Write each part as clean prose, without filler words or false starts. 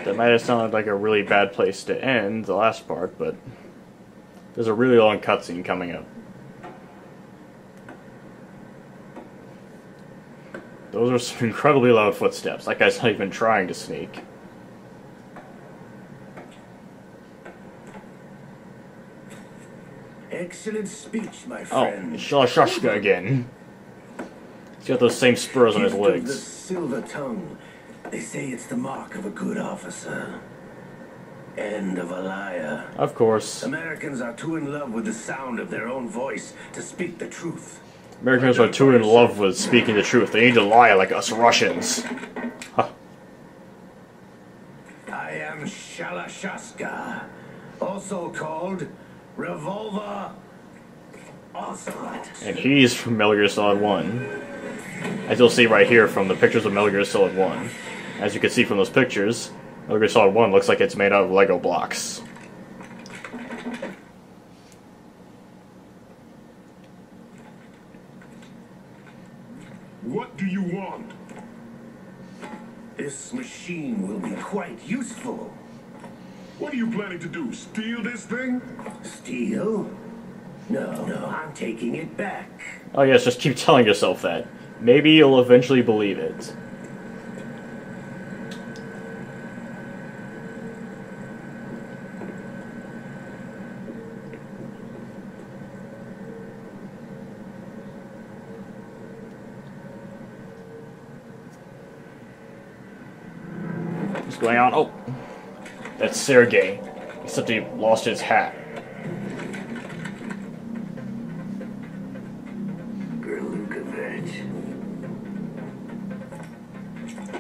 That might have sounded like a really bad place to end the last part, but there's a really long cutscene coming up. Those are some incredibly loud footsteps. That guy's not even trying to sneak. Excellent speech, my Oh, friend. Shashka again. He's got those same spurs on his Gift of legs. the silver tongue. They say it's the mark of a good officer. And of a liar. Of course. Americans are too in love with the sound of their own voice to speak the truth. Americans are too in love with speaking the truth. They need to lie like us Russians. Huh. I am Shalashaska, also called Revolver Ocelot. And he's from Metal Gear Solid 1. As you'll see right here from the pictures of Metal Gear Solid 1. As you can see from those pictures, Metal Gear Solid 1 looks like it's made out of Lego blocks. What do you want? This machine will be quite useful. What are you planning to do? Steal this thing? Steal? No, I'm taking it back. Oh yes, just keep telling yourself that. Maybe you'll eventually believe it. What's going on? Oh, that's Sergei. Except he lost his hat.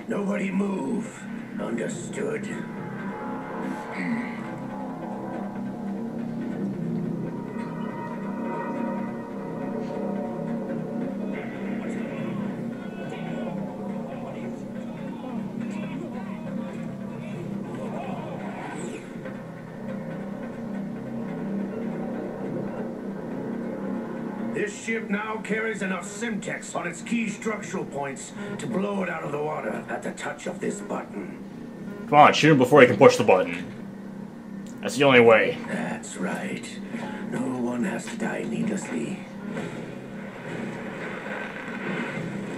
Nobody move. Understood. This ship now carries enough Simtex on its key structural points to blow it out of the water at the touch of this button. Come on, shoot him before he can push the button. That's the only way. That's right. No one has to die needlessly.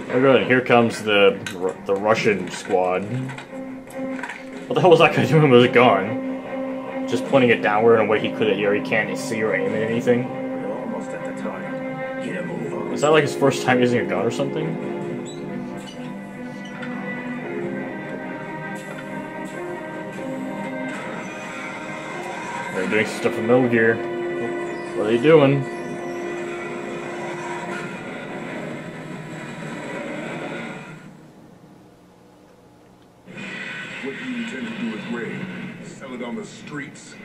Oh good, here comes the Russian squad. What the hell was that guy doing with his gun? Just pointing it downward in a way he can't see or aim at anything? We're almost at the target. Get a move on. Is that like his first time using a gun or something? They're doing stuff in Metal Gear. What are they doing? What do you intend to do with Ray? Sell it on the streets?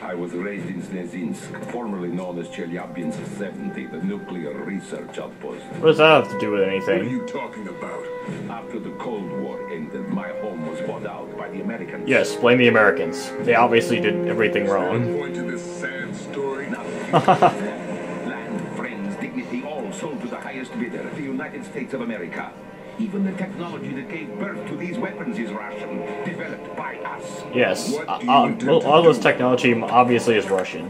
I was raised in Snezinsk, formerly known as Chelyabinsk 70, the nuclear research outpost. What does that have to do with What are anything? you talking about? After the Cold War ended, my home was bought out by the Americans. Yes, blame the Americans. They obviously did everything wrong. Point to this sad story. Land, friends, dignity, all sold to the highest bidder, the United States of America. Even the technology that gave birth to these weapons is Russian, developed by us. Yes, What do you intend to all this do? technology obviously is Russian.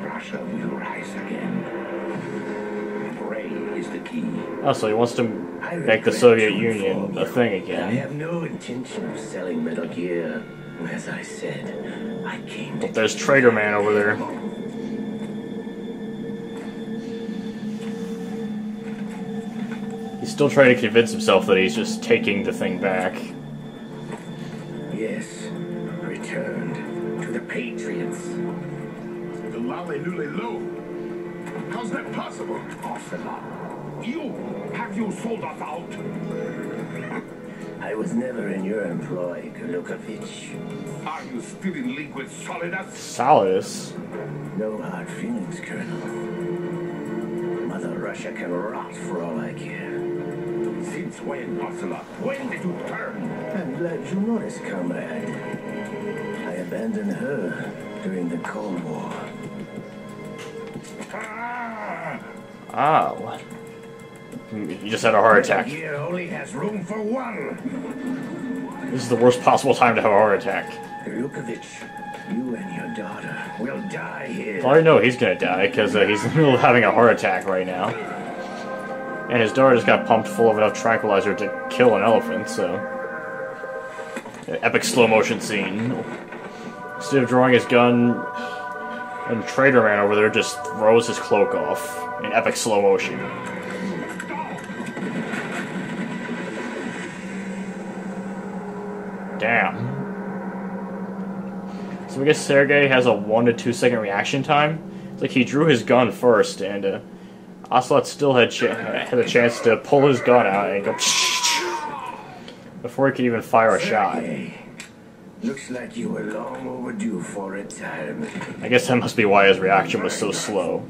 Russia will rise again. Ray is the key. Oh, so he wants to I make the regret Soviet to Union inform a you thing that I again. have no intention of selling Metal Gear. As I said, I came to... But there's Trader Man over there. He's still trying to convince himself that he's just taking the thing back. Yes, returned to the Patriots. The Lale Lule Lo. How's that possible? Ocelot. Have you sold us out? I was never in your employ, Golukovich. Are you still in league with Solidus? Solidus? No hard feelings, Colonel. Mother Russia can rot for all I care. Since when, Ocelot? When did you turn? I'm glad you noticed, comrade. I abandoned her during the Cold War. Oh. You just had a heart attack. Here only has room for one. This is the worst possible time to have a heart attack. Ryukovich, you and your daughter will die here. I already know he's gonna die, because he's in the middle of having a heart attack right now. And his daughter just got pumped full of enough tranquilizer to kill an elephant, so... Epic slow motion scene. Instead of drawing his gun, and Trader Man over there just throws his cloak off in epic slow motion. Damn. So I guess Sergei has a 1 to 2 second reaction time. It's like he drew his gun first, and Ocelot still had a chance to pull his gun out and go before he could even fire a shot. Looks like you were long overdue for retirement. I guess that must be why his reaction was so slow.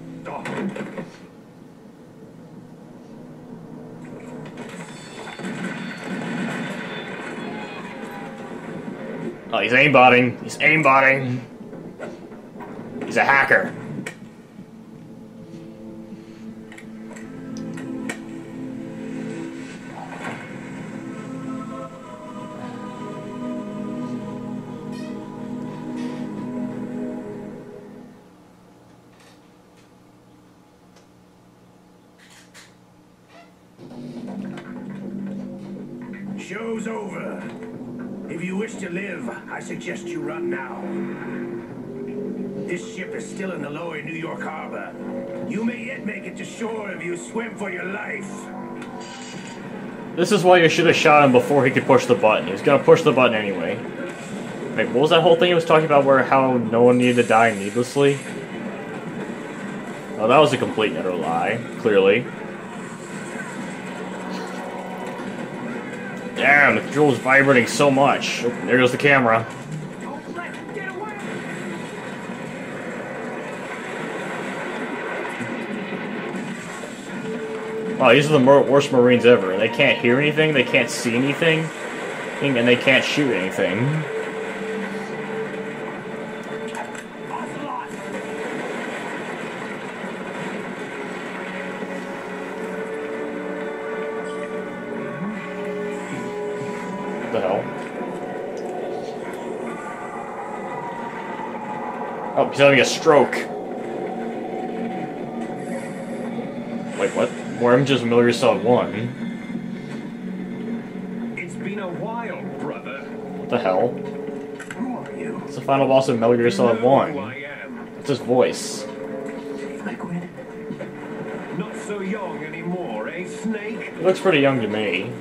Oh, he's aimbotting. He's aimbotting. He's a hacker. Show's over. If you wish to live, I suggest you run now. This ship is still in the lower New York harbor. You may yet make it to shore if you swim for your life. This is why you should have shot him before he could push the button. He was gonna push the button anyway. Wait, what was that whole thing he was talking about where how no one needed to die needlessly? Oh, that was a complete and utter lie, clearly. Damn, the control's vibrating so much. Oh, there goes the camera. Wow, these are the worst Marines ever. They can't hear anything, they can't see anything, and they can't shoot anything. What the hell? Oh, he's having a stroke. Wait, what? More images of Metal Gear Solid 1. It's been a while, brother. What the hell? Who are you? It's the final boss of Metal Gear Solid You know 1. who I am. It's his voice. Liquid. Not so young anymore, eh, Snake? He looks pretty young to me.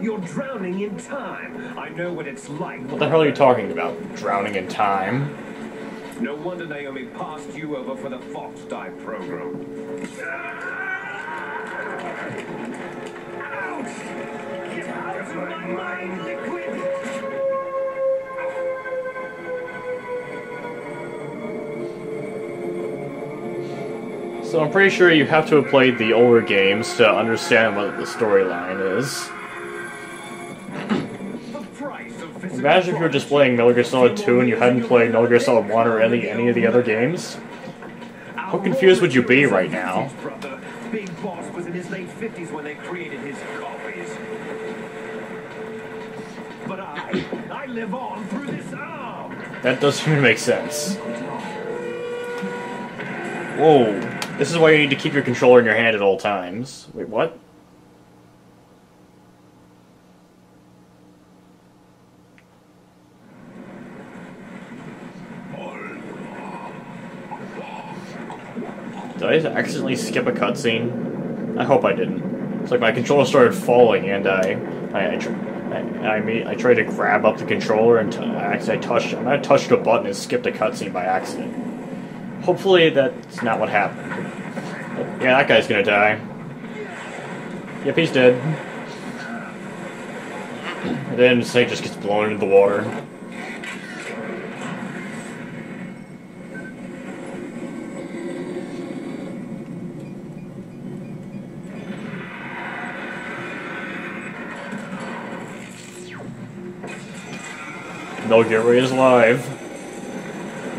You're drowning in time. I know what it's like. What the hell are you talking about? Drowning in time? No wonder Naomi passed you over for the Fox Die program. Ouch! Get out of my mind, Liquid! So I'm pretty sure you have to have played the older games to understand what the storyline is. Imagine if you were just playing Metal Gear Solid 2 and you hadn't played Metal Gear Solid 1 or any of the other games. How confused would you be right now? Big Boss was in his late 50s when they created his copies. But I live on through this arm. That doesn't even make sense. Whoa. This is why you need to keep your controller in your hand at all times. Wait, what? Did I accidentally skip a cutscene? I hope I didn't. It's like my controller started falling, and I tried to grab up the controller, and I touched a button and skipped a cutscene by accident. Hopefully that's not what happened. But, yeah, that guy's gonna die. Yep, he's dead. And then Snake just gets blown into the water. Metal Gear Ray is live.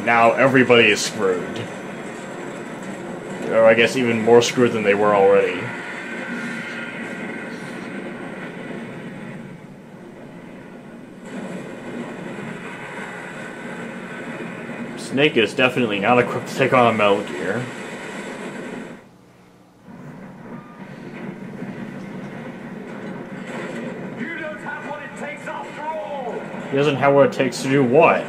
Now everybody is screwed. Or I guess even more screwed than they were already. Snake is definitely not equipped to take on a Metal Gear. You don't have what it takes after all! He doesn't have what it takes to do what?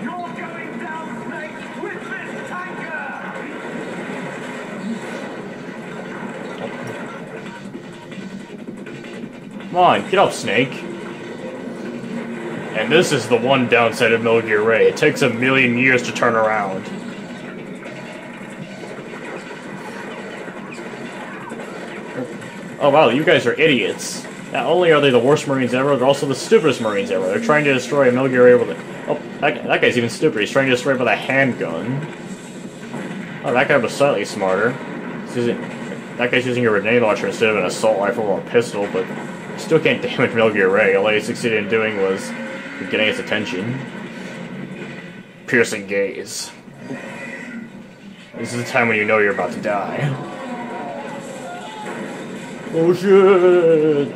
You're going down, Snake, with this tanker! Come on, get up, Snake. And this is the one downside of Metal Gear Ray. It takes 1,000,000 years to turn around. Oh wow, you guys are idiots. Not only are they the worst Marines ever, they're also the stupidest Marines ever. They're trying to destroy a Metal Gear Ray with a... Oh, that guy's even stupider. He's trying to destroy it with a handgun. Oh, that guy was slightly smarter. That guy's using a grenade launcher instead of an assault rifle or a pistol, but still can't damage Metal Gear Ray. All he succeeded in doing was getting its attention. Piercing gaze. This is the time when you know you're about to die. Oh shit!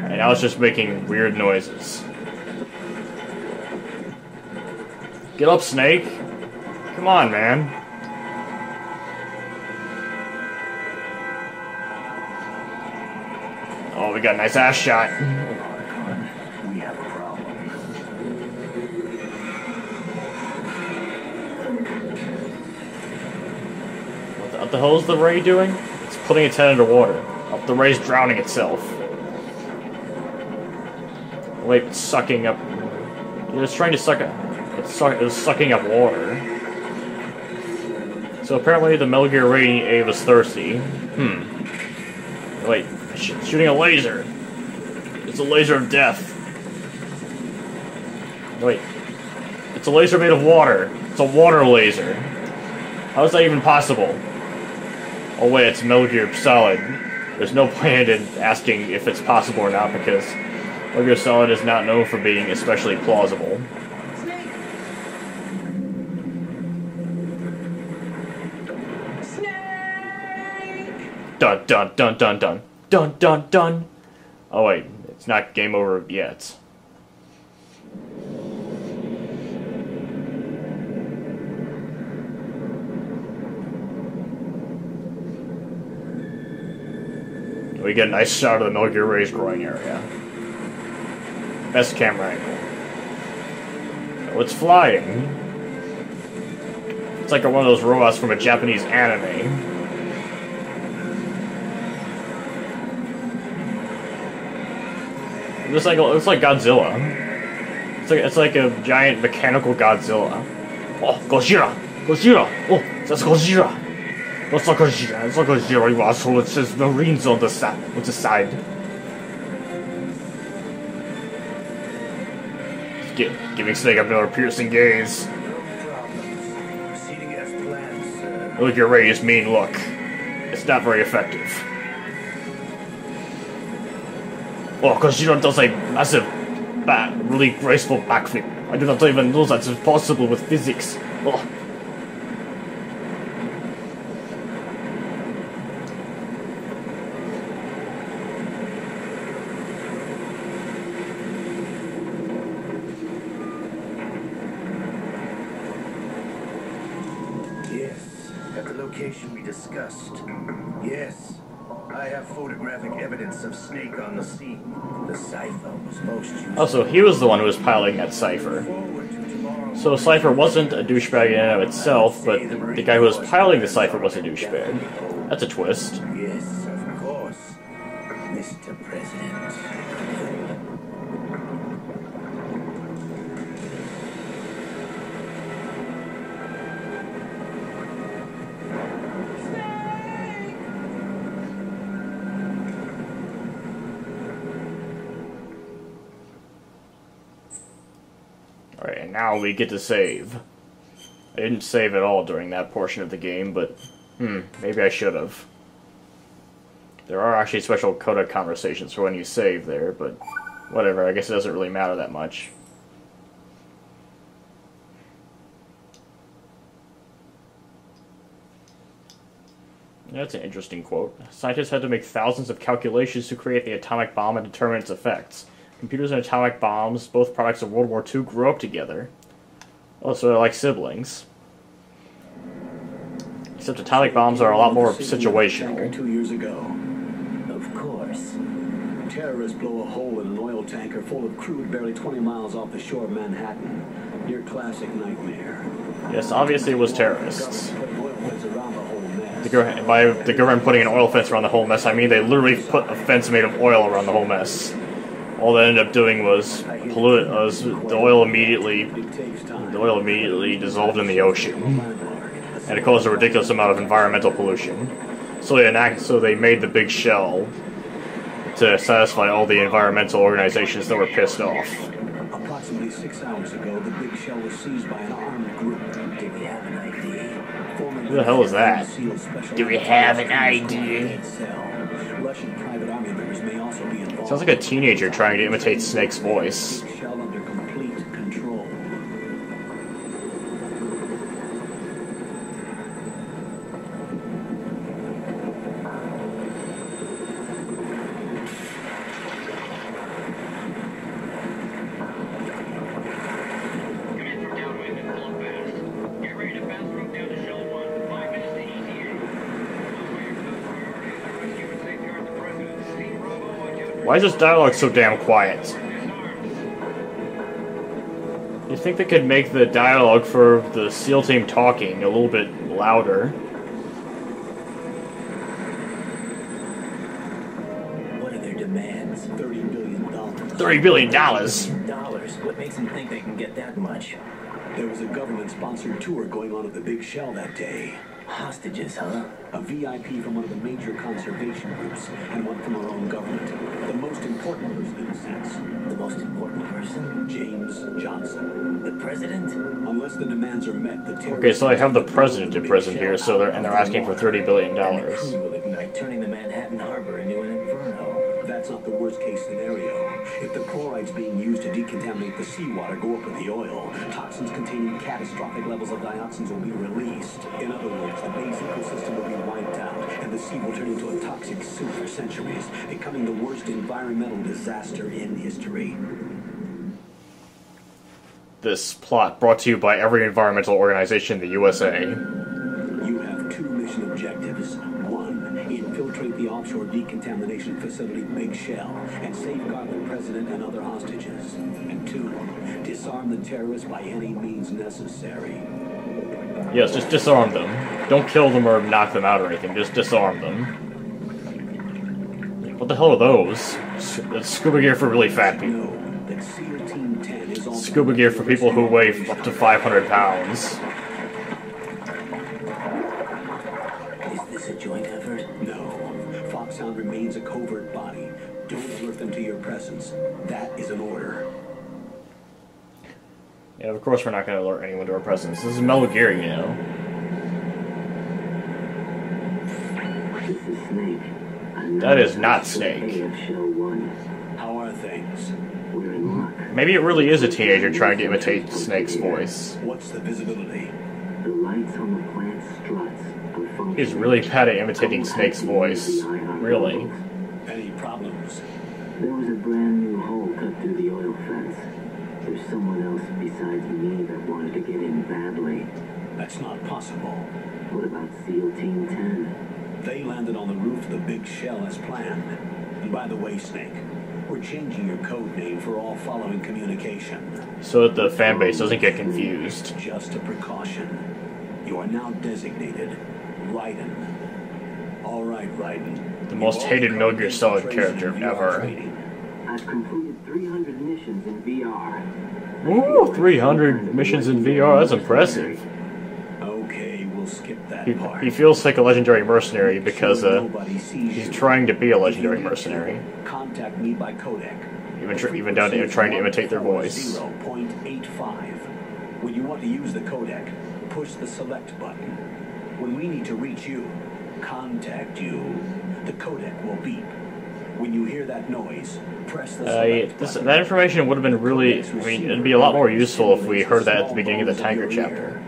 And now it's just making weird noises. Get up, Snake! Come on, man. Oh, we got a nice ass shot. We have a problem. What the hell is the Ray doing? It's putting its head underwater. Oh, the Ray's drowning itself. Wait, it's sucking up... It's trying to suck up... It's sucking up water. So apparently the Metal Gear Ray was thirsty. Wait, it's shooting a laser. It's a laser of death. Wait. It's a laser made of water. It's a water laser. How is that even possible? Oh wait, it's Metal Gear Solid. There's no point in asking if it's possible or not because Metal Gear Solid is not known for being especially plausible. Dun dun dun dun dun dun dun dun. Oh wait, it's not game over yet. We get a nice shot of the Metal Gear Ray's groin area. Best camera angle. Oh, it's flying. It's like one of those robots from a Japanese anime. It looks like Godzilla. It's like a giant mechanical Godzilla. Oh, Gojira! Gojira! Oh, that's Gojira! That's not Gojira. It's not Gojira, you asshole. It says Marines on the side. Giving Snake another piercing gaze. Proceeding as planned, sir. Look, your Ray's mean look. It's not very effective. Oh, Gojira does a massive, really graceful backflip. I do not even know that's possible with physics. Oh. Yes, at the location we discussed. Yes. I have photographic evidence of Snake on the scene. The cipher was most useful. Oh, so he was the one who was piloting that cipher. So Cypher wasn't a douchebag in and of itself, but the guy who was piloting the cipher was a douchebag. That's a twist. Yes, of course, Mr. President. Alright, and now we get to save. I didn't save at all during that portion of the game, but maybe I should have. There are actually special coda conversations for when you save there, but whatever, I guess it doesn't really matter that much. That's an interesting quote. Scientists had to make thousands of calculations to create the atomic bomb and determine its effects. Computers and atomic bombs, both products of World War II, grew up together. Oh, so they're like siblings. Except atomic bombs are a lot more situational. 2 years ago. Of course. Terrorists blow a hole in an oil tanker full of crude barely 20 miles off the shore of Manhattan. Your classic nightmare. Yes, obviously it was terrorists. Put oil fence around the whole mess. By the government putting an oil fence around the whole mess, I mean they literally put a fence made of oil around the whole mess. All they ended up doing was pollute it. The oil immediately dissolved in the ocean, and it caused a ridiculous amount of environmental pollution. So they made the big shell to satisfy all the environmental organizations that were pissed off. Approximately 6 hours ago, the big shell was seized by an armed group. Do we have an ID? Who the hell is that? Do we have an ID? Russian private army members may also be involved. Sounds like a teenager trying to imitate Snake's voice. Big shell under complete control. Why is this dialogue so damn quiet? You think they could make the dialogue for the SEAL team talking a little bit louder? What are their demands? $30 billion. $30 billion! Dollars. What makes them think they can get that much? There was a government-sponsored tour going on at the big shell that day. Hostages, huh? A VIP from one of the major conservation groups, and one from our own government. The most important person in a sense. The most important person? James Johnson. The president? Unless the demands are met, the terrorists... Okay, so I have the president in prison here, so they're asking for $30 billion. And the crew will ignite, turning the Manhattan Harbor into an inferno. That's not the worst-case scenario. If the chlorides being used to decontaminate the seawater go up with the oil, toxins containing catastrophic levels of dioxins will be released. In other words, the base ecosystem will be wiped out, and the sea will turn into a toxic soup for centuries, becoming the worst environmental disaster in history. This plot brought to you by every environmental organization in the USA. You have 2 mission objectives. 1, infiltrate the offshore decontamination facility Big Shell and safeguard the president and other hostages. And 2, disarm the terrorists by any means necessary. Yes, just disarm them. Don't kill them or knock them out or anything, just disarm them. What the hell are those? That's scuba gear for really fat people. Know that SEAL Team 10 is also Scuba gear for people who weigh up to 500 pounds. Is this a joint effort? No. Foxhound remains a covert body. Don't alert them to your presence. That is an order. Yeah, of course we're not going to alert anyone to our presence. This is Metal Gear, you know. This is Snake. That is not Snake. How are things? We're in luck. Maybe it really is a teenager trying to imitate Snake's voice. What's the visibility? The lights on the plant struts are functioning. He's really bad at imitating Snake's voice. Really. Any problems? There was a brand new hole cut through the oil fence. There's someone else besides me that wanted to get in badly. That's not possible. What about SEAL Team 10? They landed on the roof of the Big Shell as planned. And by the way, Snake, we're changing your code name for all following communication. So that the fan base doesn't get confused. Just a precaution. You are now designated Raiden. All right, Raiden. The most hated Metal Gear Solid character ever. I've completed 300 missions in VR. Ooh, 300 missions in VR, that's impressive. Okay, we'll skip that part. He feels like a legendary mercenary because Nobody sees he's you. trying to be a legendary mercenary. Contact me by codec. Even down to trying to imitate their voice. 0.85. When you want to use the codec, push the select button. When we need to reach you, contact you, the codec will beep. When you hear that noise, press the select button. That information would have been really... I mean, it'd be a lot more useful if we heard that at the beginning of the Tanker chapter.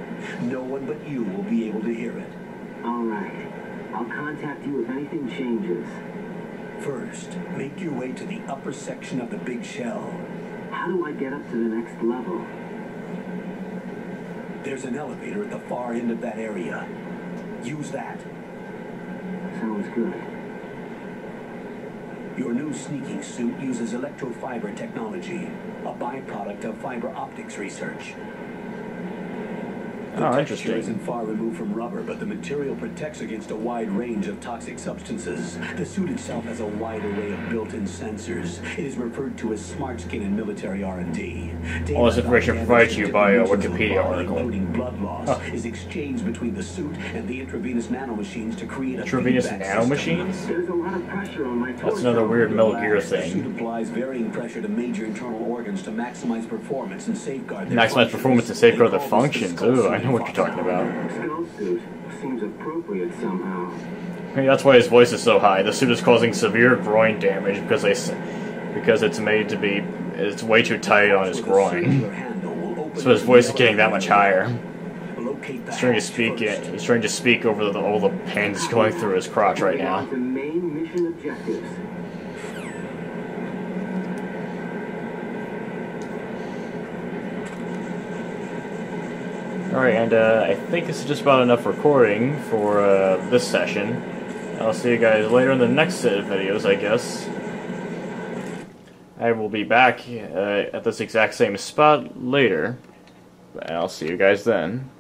No one but you will be able to hear it. All right. I'll contact you if anything changes. First, make your way to the upper section of the big shell. How do I get up to the next level? There's an elevator at the far end of that area. Use that. Sounds good. Your new sneaking suit uses electrofiber technology, a byproduct of fiber optics research. The Oh, texture interesting. isn't far removed from rubber, but the material protects against a wide range of toxic substances. The suit itself has a wide array of built-in sensors. It is referred to as smart skin in military R&D. All this information provided to you by a Wikipedia article. Including blood loss, is exchanged between the suit and the intravenous nanomachines to create a Intravenous feedback nanomachines? system. There's a lot of pressure on my torso. That's another weird Metal Gear The suit thing. applies varying pressure to major internal organs to maximize performance and safeguard their Maximize performance and safeguard their They call this the functions. skull Ooh, I suit know what you're talking about. Skull suit seems appropriate somehow. Maybe that's why his voice is so high. The suit is causing severe groin damage because it's made to be. It's way too tight on his groin. So his voice is getting that much higher. He's trying to speak. He's trying to speak over all the pain that's going through his crotch right now. The main mission objectives. Alright, and I think this is just about enough recording for this session. I'll see you guys later in the next set of videos, I guess. I will be back at this exact same spot later. And I'll see you guys then.